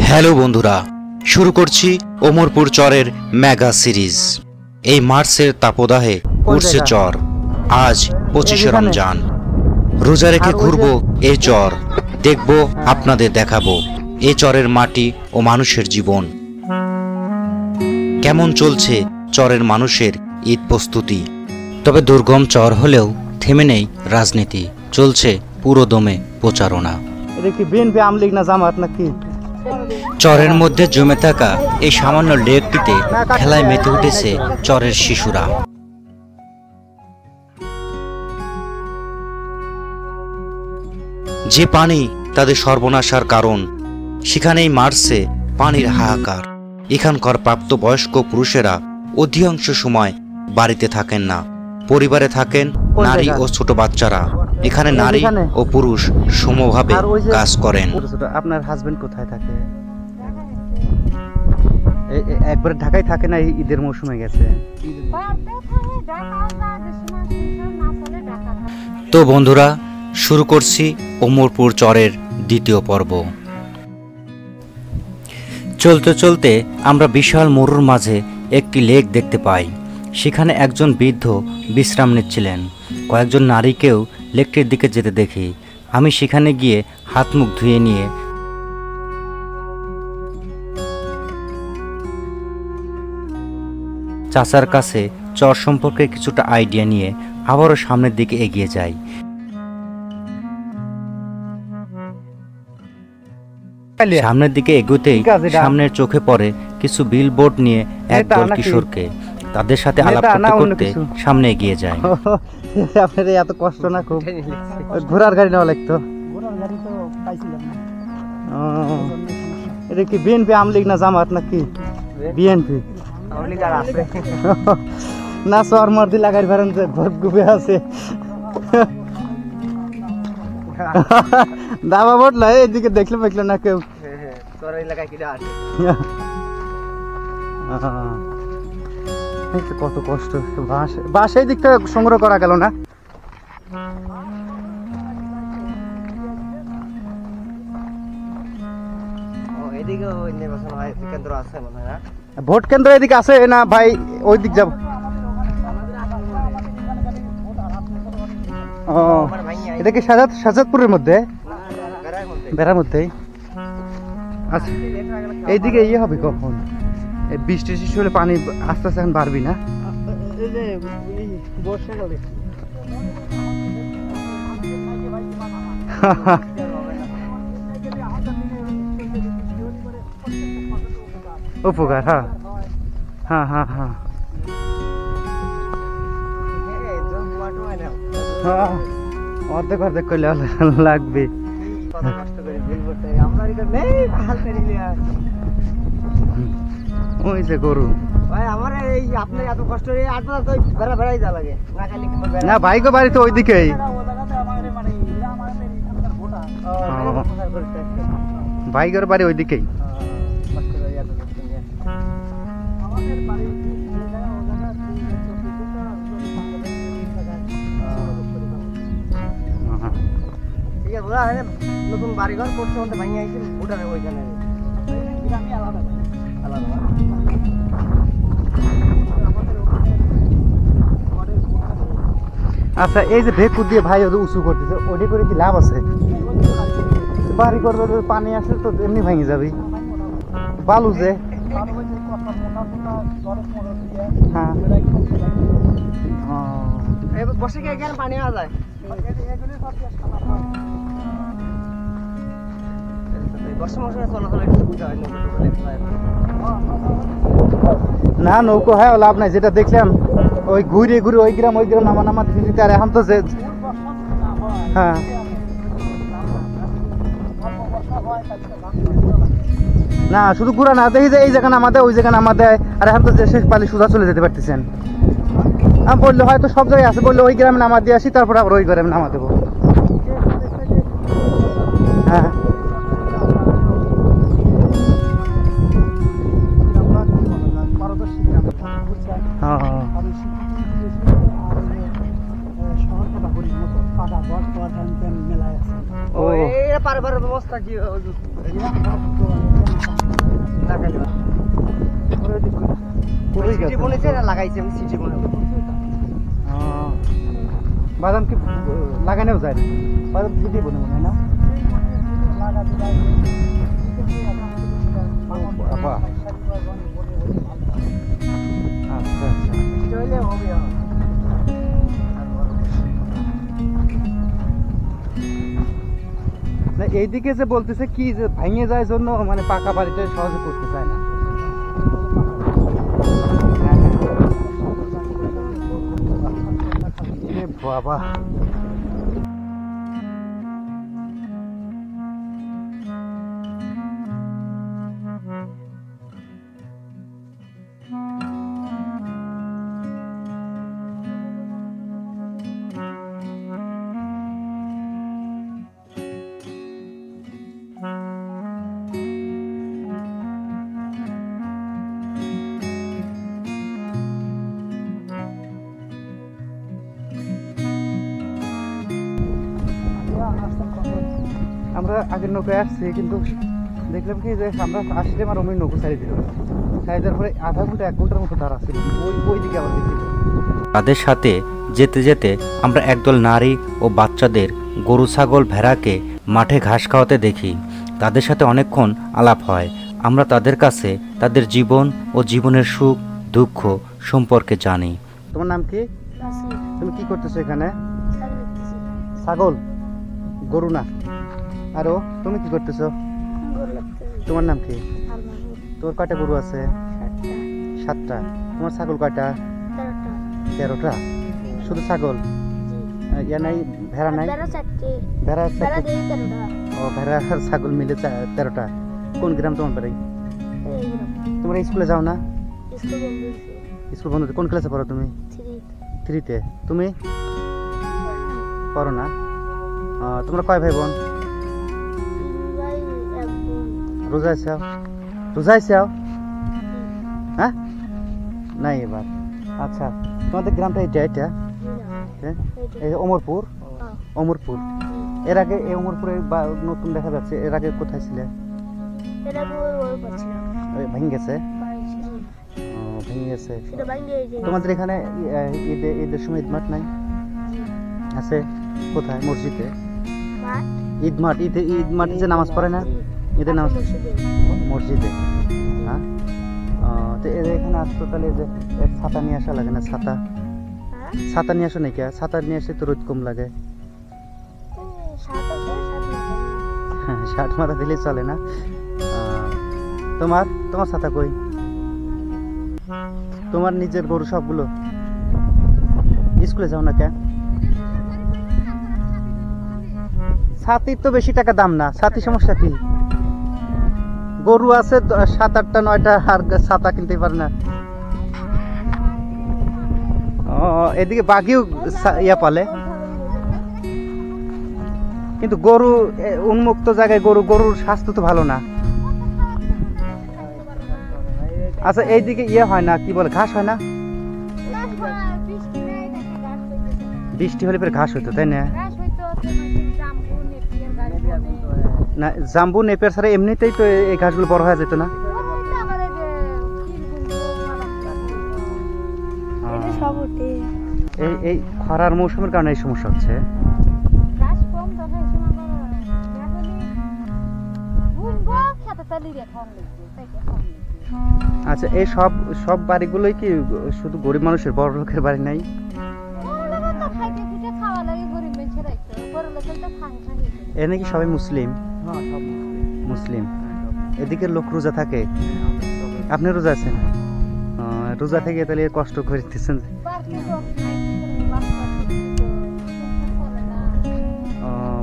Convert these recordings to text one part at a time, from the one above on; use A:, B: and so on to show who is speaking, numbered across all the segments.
A: Hello বন্ধুরা, শুরু করছি ওমরপুর চরের মেগা সিরিজ। এই মার্চের তাপদাহে উঠছে চর। আজ 25শে রমজান। রোজা রেখে ঘুরবো এই চর, দেখবো, আপনাদের দেখাবো এই চরের মাটি ও মানুষের জীবন। কেমন চলছে চরের মানুষের ঈদ প্রস্তুতি। তবে দুর্গম চর হলেও থেমে নেই রাজনীতি, চলছে পুরো দমে প্রচারণা।
B: এটা কি বিএনপি আমলিগ না জামাত নাকি?
A: চরের মধ্যে জমে থাকা এই সামান্য লেকটিতে খেলায় মেতে উঠেছে চরের শিশুরা। যে পানি তাদের সর্বনাশার কারণ, সেখানেই মারছে পানির হাহাকার। এখানকার প্রাপ্তবয়স্ক পুরুষেরা অধিকাংশ সময় বাড়িতে থাকেন না, পরিবারে থাকেন নারী ও ছোট বাচ্চারা। এখানে নারী ও পুরুষ সমভাবে কাজ করেন।
B: আপনার হাজবেন্ড কোথায় থাকে? একবার ঢাকায় থাকে না, ঈদের মৌসুমে গেছে।
A: তো বন্ধুরা, শুরু করছি ওমরপুর চরের দ্বিতীয় পর্ব। চলতে চলতে আমরা বিশাল মরুর মাঝে একটি লেক দেখতে পাই। সেখানে একজন বৃদ্ধ বিশ্রাম নিচ্ছিলেন। কয়েকজন নারীকেও লেকটির দিকে যেতে দেখি। আমি সেখানে গিয়ে হাত মুখ ধুয়ে নিয়ে চাচার কাছে চর সম্পর্কে কিছুটা আইডিয়া নিয়ে আবারও সামনের দিকে এগিয়ে যাই। সামনের দিকে এগোতেই সামনের চোখে পড়ে কিছু বিলবোর্ড নিয়ে একদল কিশোরকে। তাদের সাথে আলাপ করতে করতে সামনে এগিয়ে যায়।
B: আপনার এত কষ্ট না? খুব ঘোড়ার গাড়ি নেওয়া লাগতো। এটা কি বিএনপি আমলিগ না জামাত নাকি? বিএনপি না, সর মর্দি লাগাই পারেন যে ভোট গুবে আছে। দাবা ভোট লাই এদিকে দেখলে দেখলো না কেউ। কত কষ্ট। বাস এই দিকটা সংগ্রহ করা গেল না। ভোট কেন্দ্র এদিকে আছে না ভাই? ওই দিক যাব। এটা কি সাজাদপুরের মধ্যে? বেড়ার মধ্যেই। আচ্ছা, এইদিকে ইয়ে হবে কখন? বৃষ্টি শেষ হলে পানি আস্তে আস্তে এখন বাড়বি না? উপকার, হ্যাঁ হ্যাঁ হ্যাঁ হ্যাঁ অর্ধেক অর্ধেক করলে লাগবে। ওই যে গরু না, ভাইগো বাড়ি তো ওইদিকেই। ভাইগোর বাড়ি ওইদিকেই। নতুন বাড়িঘর করছে, ভাঙিয়ে আইছে ভুটানের ওইখানে। আচ্ছা, এই যে ভেকুর দিয়ে ভাই ওদের উঁচু করতেছে, ওটি করে কি লাভ আছে? বাড়ি করবে, পানি আসলে তো এমনি ভেঙে যাবি। বালু যে বসে গিয়ে পানি আওয়া যায়। না, নৌকো হয় লাভ নাই। যেটা দেখলাম ওই ঘুরে ঘুরে ওই গ্রাম নামা দিতে। আর এখন তো যে হ্যাঁ না, শুধু ঘুরা না দেখি যে এই জায়গা নামাতে ওই জায়গা নামাতে। আর এখন তো যে শেষ পালি সোজা চলে যেতে পারতেছেন। আমি বললে হয়তো সব জায়গায় আছে, বললে ওই গ্রামে নামা দিয়ে আসি, তারপর আবার ওই গ্রামে নামা দেবো। হ্যাঁ পারবার ব্যবস্থা কি লাগাইছে আমি সিটি বনে বাদাম কি লাগানোও যায় না বাদাম সিটি বনে মনে হয় না বাবা আচ্ছা আচ্ছা না এইদিকে যে বলতেছে কি যে ভেঙে যায় জন্য মানে পাকা বাড়িটা সহজে করতে চায় না বাবা আমরা আগের নৌকায় আসছি কিন্তু দেখলাম কি যে আমরা আসলে আমার অমনি নৌকো ছাড়িয়ে দিল ছাড়িয়ে দেওয়ার পরে আধা ঘন্টা 1 ঘন্টার মতো দাঁড়া ছিল ওই দিকে আবার দেখি
A: তাদের সাথে যেতে যেতে আমরা একদল নারী ও বাচ্চাদের গরু ছাগল ভেড়াকে মাঠে ঘাস খাওয়াতে দেখি তাদের সাথে অনেকক্ষণ আলাপ হয় আমরা তাদের কাছে তাদের জীবন ও জীবনের সুখ দুঃখ সম্পর্কে জানি।
B: তোমার নাম কি? তুমি কি করতেছো এখানে? ছাগল গরু না আরো তুমি কি করতেছো? তোমার নাম কি? তোমার কয়টা গরু আছে? 7টা। তোমার ছাগল কয়টা? 13টা। শুধু ছাগল? ইয়া নাই ভেড়া নাই? ভেড়া ও ভেড়া আর ছাগল মিলে 13টা। কোন গ্রাম তোমার বাড়ি? তোমরা স্কুলে যাও না? স্কুল বন্ধ। কোন ক্লাসে পড়ো তুমি? 3-তে। তুমি পড়ো না? তোমরা কয় ভাই বোন? রোজা আছো? রোজা আছো? হ্যাঁ নাই এবার। আচ্ছা তোমাদের গ্রামটা এটা অমরপুর? অমরপুর। এর আগে এই অমরপুরে নতুন দেখা যাচ্ছে, এর আগে কোথায় ছিলে? ভেঙে গেছে? ভেঙে গেছে। তোমাদের এখানে ঈদের সময় ঈদ মাঠ নাই? আছে কোথায়? মসজিদে? ঈদ মাঠ ঈদ মাঠে যে নামাজ পড়ে না ঈদের নামাজ মসজিদে? হ্যাঁ তো এখানে আসতো তাহলে যে ছাতা নিয়ে আসা লাগে না? ছাতা নিয়ে আসো নাকি? ছাতা নিয়ে আসে তো রোদ কম লাগে। হ্যাঁ 60 মাথা দিলেই চলে না? তোমার ছাতা কই? তোমার নিজের গরু সবগুলো? স্কুলে যাও না কেন? ছাতির তো বেশি টাকা দাম না, ছাতির সমস্যা কি? গরু আছে 7-8টা 9টা আর ছাতা কিনতে পারে না। এদিকে বাঘিও ইয়া পালে, কিন্তু গরু উন্মুক্ত জায়গায় গরুর স্বাস্থ্য তো ভালো না। আচ্ছা এইদিকে ইয়ে হয় না, কি বলে ঘাস হয় না? বৃষ্টি হলে ঘাস হইতো তাই না? না জাম্বু নেপিয়ার ছাড়া এমনিতেই তো এই ঘাসগুলো বড় হয়ে যেত না? এই খরার মৌসুমের কারণে এই সমস্যা হচ্ছে। আচ্ছা এই সব বাড়িগুলোই কি শুধু গরিব মানুষের, বড় লোকের বাড়ি নাই? এ নাকি সবাই মুসলিম? মুসলিম। এদিকে লোক রোজা থাকে, আপনি রোজা আছেন? রোজা থেকে তাহলে কষ্ট করতেছেন।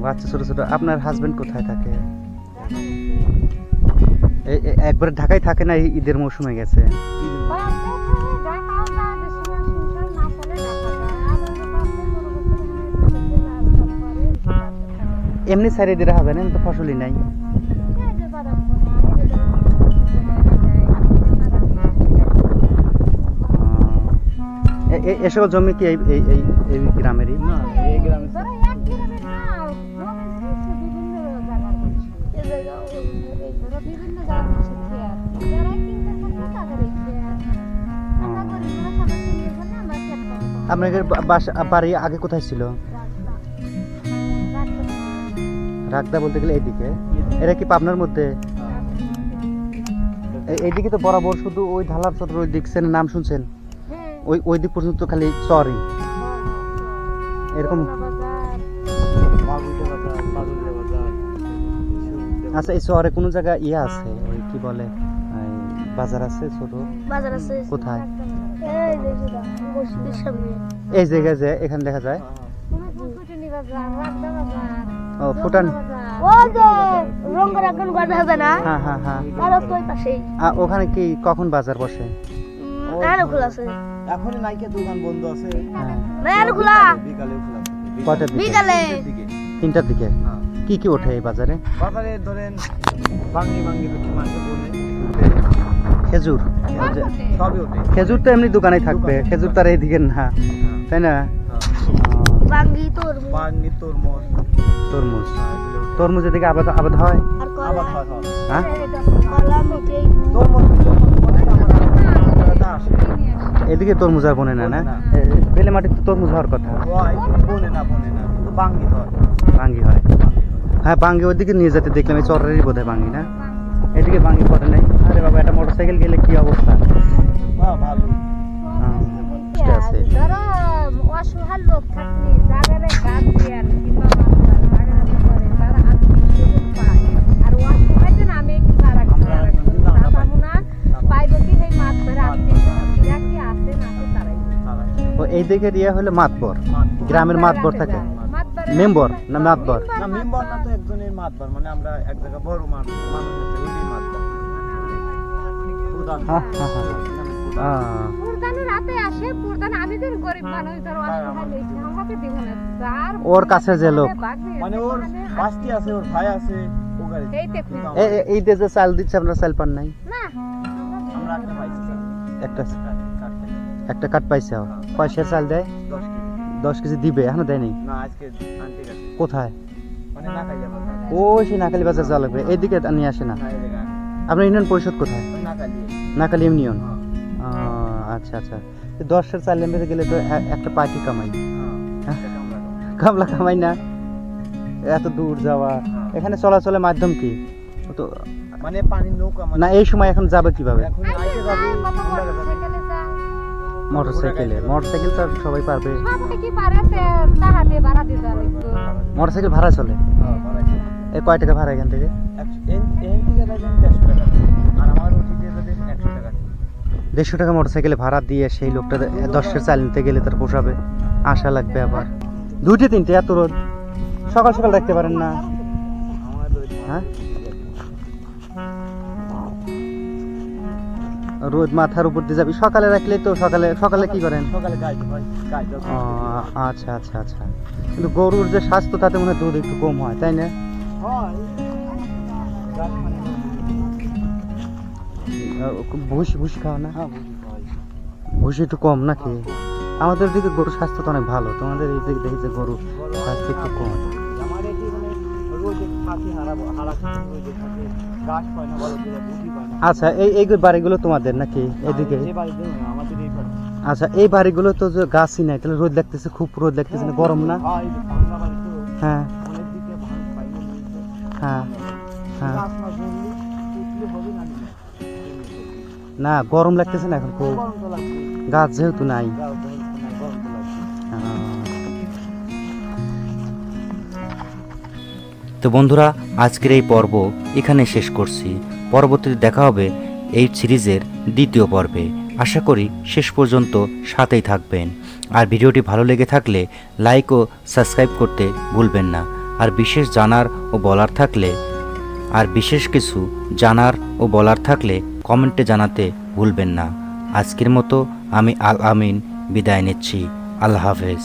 B: বাচ্চা ছোট ছোট। আপনার হাজবেন্ড কোথায় থাকে? একবারে ঢাকায় থাকে না ঈদের মৌসুমে গেছে? এমনি সাইডে দিতে হবে না, তো ফসলই নাই। এসব জমি কি এই গ্রামেরই?
C: ধরো বিভিন্ন জায়গায় বসে খেয়ার যারা কিনতে থাকে তাদের এই খেয়ার আমরা গরিবরা সবাই কিনতে পারি না আমরা খেতে পারি
B: আপনাদের বাড়ি আগে কোথায় ছিল? রাগদা বলতে গেলে এইদিকে। এরা কি পাবনার মধ্যে? এইদিকে তো বরাবর শুধু ওই ঢালার চর ওই দেখছেন, নাম শুনছেন? ওই দিক পর্যন্ত খালি চরই এরকম। আচ্ছা, এই শহরে কোনো জায়গা ইয়ে আছে, ওই কি বলে বাজার আছে, ছোট
C: বাজার আছে?
B: কোথায়?
C: এই যে মসজিদের সামনে
B: এই জায়গায় যে এখানে দেখা যায়।
C: ফুটানি বাজার, রাগদা বাজার।
B: ও ফুটান,
C: ও যে রঙ্গের এখন গড় হবে না?
B: হ্যাঁ হ্যাঁ হ্যাঁ।
C: তার ওই পাশেই।
B: ওখানে কি কখন বাজার বসে?
C: আরো খোলা আছে
D: এখন নাইকে দোকান বন্ধ আছে।
B: হ্যাঁ,
C: না আরো খোলা
D: বিকালে খোলা থাকে।
B: কয়টার দিকে?
C: বিকালে
B: 3টার দিকে। কি কি ওঠে এই বাজারে?
D: বাজারে ধরেন বাংলি বিক্রি মাঝে বলে
B: খেজুর,
D: সবই ওঠে।
B: খেজুর তো এমনি দোকানেই থাকবে, খেজুর তার এইদিকে না, তাই না?
C: বাঙ্গি তরমুজ,
D: বাংলি তরমুজ,
B: তরমুজ, তরমুজ এদিকে আবাদ হয়।
C: আর
D: আবার
C: কলা,
D: হয়।
B: হ্যাঁ,
C: কলা মিঠাই,
D: তরমুজ মানে আমরা আসে।
B: এদিকে তরমুজ আর বনে না, না? বেলে মাটির তো তরমুজ হওয়ার কথা।
D: ওই বনে না কিন্তু বাংলি হয়।
B: বাঙ্গি হয়, হ্যাঁ বাঙ্গি ওইদিকে নিয়ে যেতে দেখলাম, এই চরেরই বোধ হয় বাঙ্গি, না? এদিকে বাঙ্গি পড়ে নাই। আরে বাবা, একটা মোটরসাইকেল গেলে কি অবস্থা!
D: ভালো।
B: ঠিক আছে।
C: ধরো অসহায় লোক থাকলে জায়গায় গাছ দিয়ে আর কিংবা জায়গায় করে তারা আত্মীয় পায়, আর অসহায় তো নামে কি তারা পাইব কি সেই মাছ ধরে আত্মীয় কি আছে না আছে তারাই।
B: ও এই দিকে ইয়ে হলো মাতবর, গ্রামের মাতবর থাকে, মেম্বর না মাতবর?
D: না মেম্বার না, তো একজনের মাতবার, মানে আমরা এক জায়গা বড় মানুষ আছে ওইটাই মাতবার। প্রধান।
B: হ্যাঁ হ্যাঁ হ্যাঁ।
C: পুরদানে রাতে আসে, পুরদানে আমি তো গরিব মানুষ, ধরো অসহায় লইছি আমাকে দিব না, যার
B: ওর কাছে যে লোক
D: মানে ওর বাস্তি আছে, ওর ভাই আছে, ও গাড়ি
C: এই দেখুন
B: এই যে চাল দিচ্ছে, আপনারা চাল পান নাই?
C: না
D: আমরা একটা পাইছি স্যার।
B: একটা কাঠ পাইছে। কয়শের চাল দেয়?
D: 10 কেজি।
B: 10 কেজি দিবে, এখনো দেয় নাই?
D: না আজকে আনতে গেছে।
B: কোথায়?
D: মানে না খাইলে বাজার।
B: ওই সেই নাকালি বাজার যাওয়া লাগবে, এইদিকে নিয়ে আসে না?
D: না এই জায়গা
B: আপনার ইউনিয়ন পরিষদ কোথায়?
D: না খাইলে।
B: নাকালি ইউনিয়ন। আচ্ছা আচ্ছা। 10-এর চাল নেমে গেলে তো একটা পার্টি কামাই, কামলা কামাই না? এত দূর যাওয়া, এখানে চলাচলের মাধ্যম কি? তো
D: মানে পানির নৌকা
B: না, এই সময় এখন যাবে কিভাবে?
D: এখন আইতে যাবে
C: মোটরসাইকেলে যায়,
B: মোটরসাইকেল তো আর সবাই পারবে?
C: সবাই কি পারে, টাকা দিয়ে ভাড়া দিয়ে যাবে।
B: মোটরসাইকেল ভাড়া চলে? এই কয় টাকা ভাড়া এখান থেকে?
D: এখান থেকে যাবেন 150 টাকা, আর আমার ওটি দিয়ে যাবে 100 টাকা।
B: 150 টাকা মোটরসাইকেলে ভাড়া দিয়ে সেই লোকটা 10-এর চাল নিতে গেলে তার পোষাবে? আশা লাগবে আবার 2-3টে, এত রোদ সকাল সকাল রাখতে পারেন না? হ্যাঁ, রোদ মাথার উপর দিয়ে যাবি, সকালে রাখলে তো সকালে কি করেন?
D: সকালে গাছ হয়, গাছ দাও।
B: আচ্ছা আচ্ছা আচ্ছা। কিন্তু গরুর যে স্বাস্থ্য, তাতে মনে হয় দুধ একটু কম হয়, তাই না?
D: হয় গাছ মানে
B: ভুসি খাও না?
D: হ্যাঁ বুঝি হয়।
B: ভুসি একটু কম নাকি? আমাদের দিকে গরুর স্বাস্থ্য তো অনেক ভালো, তোমাদের এই দিকে দেখি যে গরুর স্বাস্থ্য একটু কম।
D: আমার এটি মানে রোদে ফাঁকি হারা রোদে থাকে, গাছ পায় না, বড় করে বুঝি পায় না।
B: আচ্ছা, এই বাড়িগুলো তোমাদের নাকি এদিকে?
D: যে বাড়ি দেব না, আমাদের এই বাড়ি।
B: আচ্ছা, এই বাড়িগুলো তো যে গাছই নাই, তাহলে রোদ লাগতেছে, খুব রোদ লাগতেছে না? গরম না?
D: হয় এই যে ভাঙা বাড়ি তো,
B: হ্যাঁ
D: অনেক দিকে ভাঙ পাইনি নিতে।
B: হ্যাঁ হ্যাঁ।
D: গাছ না বললে উঠলে হবে না।
B: না, গরম লাগতেছে না এখন খুব?
D: গরম তো লাগবে,
B: গাছ যেহেতু নাই।
D: গরম তো লাগবে।
A: তো বন্ধুরা, আজকের এই পর্ব এখানে শেষ করছি। পরবর্তীতে দেখা হবে এই সিরিজের 2য় পর্বে। আশা করি শেষ পর্যন্ত সাথেই থাকবেন। আর ভিডিওটি ভালো লেগে থাকলে লাইক ও সাবস্ক্রাইব করতে ভুলবেন না। আর বিশেষ কিছু জানার ও বলার থাকলে কমেন্টে জানাতে ভুলবেন না। আজকের মতো আমি আল আমিন বিদায় নিচ্ছি। আল্লাহ হাফেজ।